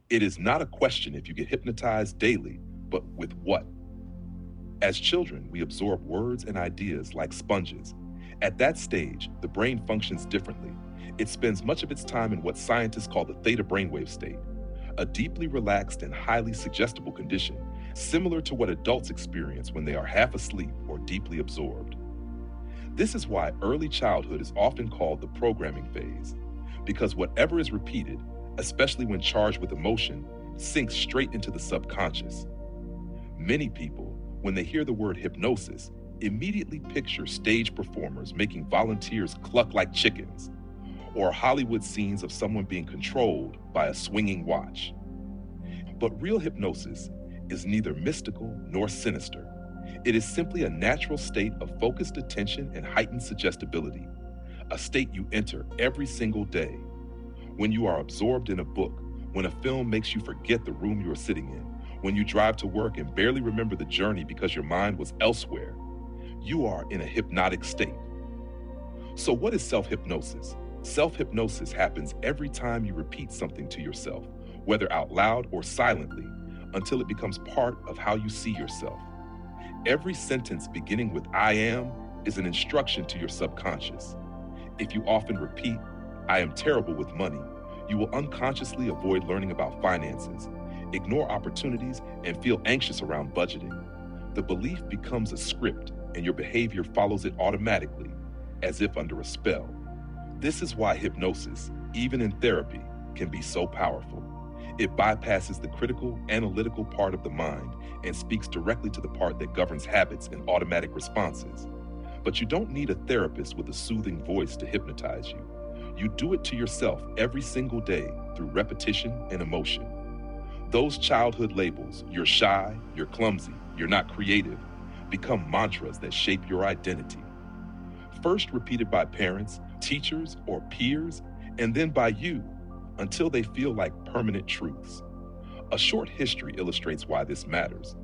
It is not a question if you get hypnotized daily, but with what. As children, we absorb words and ideas like sponges. At that stage, the brain functions differently. It spends much of its time in what scientists call the theta brainwave state, a deeply relaxed and highly suggestible condition, similar to what adults experience when they are half asleep or deeply absorbed. This is why early childhood is often called the programming phase, because whatever is repeated, especially when charged with emotion, sinks straight into the subconscious. Many people, when they hear the word hypnosis, immediately picture stage performers making volunteers cluck like chickens, or Hollywood scenes of someone being controlled by a swinging watch. But real hypnosis is neither mystical nor sinister. It is simply a natural state of focused attention and heightened suggestibility, a state you enter every single day. When you are absorbed in a book, when a film makes you forget the room you are sitting in, when you drive to work and barely remember the journey because your mind was elsewhere, you are in a hypnotic state. So what is self-hypnosis? Self-hypnosis happens every time you repeat something to yourself, whether out loud or silently, until it becomes part of how you see yourself. Every sentence beginning with I am is an instruction to your subconscious. If you often repeat, I am terrible with money, you will unconsciously avoid learning about finances, ignore opportunities, and feel anxious around budgeting. The belief becomes a script, and your behavior follows it automatically, as if under a spell. This is why hypnosis, even in therapy, can be so powerful. It bypasses the critical, analytical part of the mind and speaks directly to the part that governs habits and automatic responses. But you don't need a therapist with a soothing voice to hypnotize you. You do it to yourself every single day through repetition and emotion. Those childhood labels, you're shy, you're clumsy, you're not creative, become mantras that shape your identity. First repeated by parents, teachers, or peers, and then by you, until they feel like permanent truths. A short history illustrates why this matters.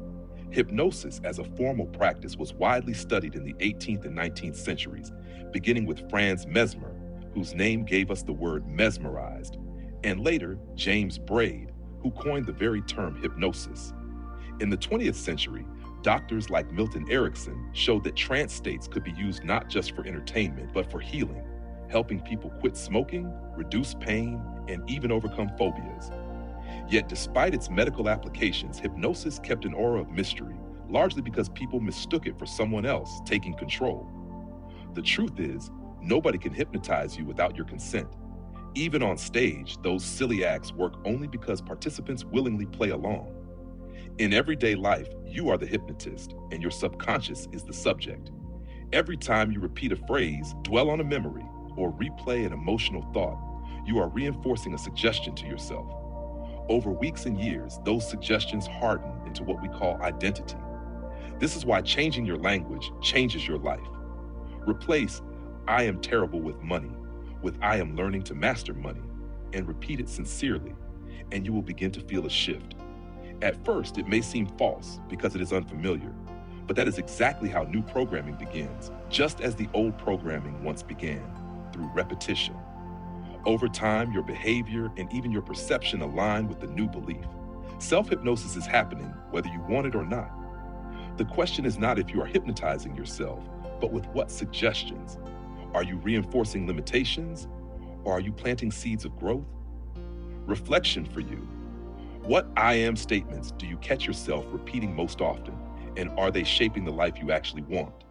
Hypnosis as a formal practice was widely studied in the 18th and 19th centuries, beginning with Franz Mesmer, whose name gave us the word mesmerized, and later James Braid, who coined the very term hypnosis. In the 20th century, doctors like Milton Erickson showed that trance states could be used not just for entertainment, but for healing, helping people quit smoking, reduce pain, and even overcome phobias. Yet despite its medical applications, hypnosis kept an aura of mystery, largely because people mistook it for someone else taking control. The truth is, nobody can hypnotize you without your consent. Even on stage, those silly acts work only because participants willingly play along. In everyday life, you are the hypnotist, and your subconscious is the subject. Every time you repeat a phrase, dwell on a memory, or replay an emotional thought, you are reinforcing a suggestion to yourself. Over weeks and years, those suggestions harden into what we call identity. This is why changing your language changes your life. Replace I am terrible with money with I am learning to master money, and repeat it sincerely, and you will begin to feel a shift. At first, it may seem false because it is unfamiliar, but that is exactly how new programming begins, just as the old programming once began, through repetition. Over time, your behavior and even your perception align with the new belief. Self-hypnosis is happening whether you want it or not. The question is not if you are hypnotizing yourself, but with what suggestions. Are you reinforcing limitations, or are you planting seeds of growth? Reflection for you. What I am statements do you catch yourself repeating most often, and are they shaping the life you actually want?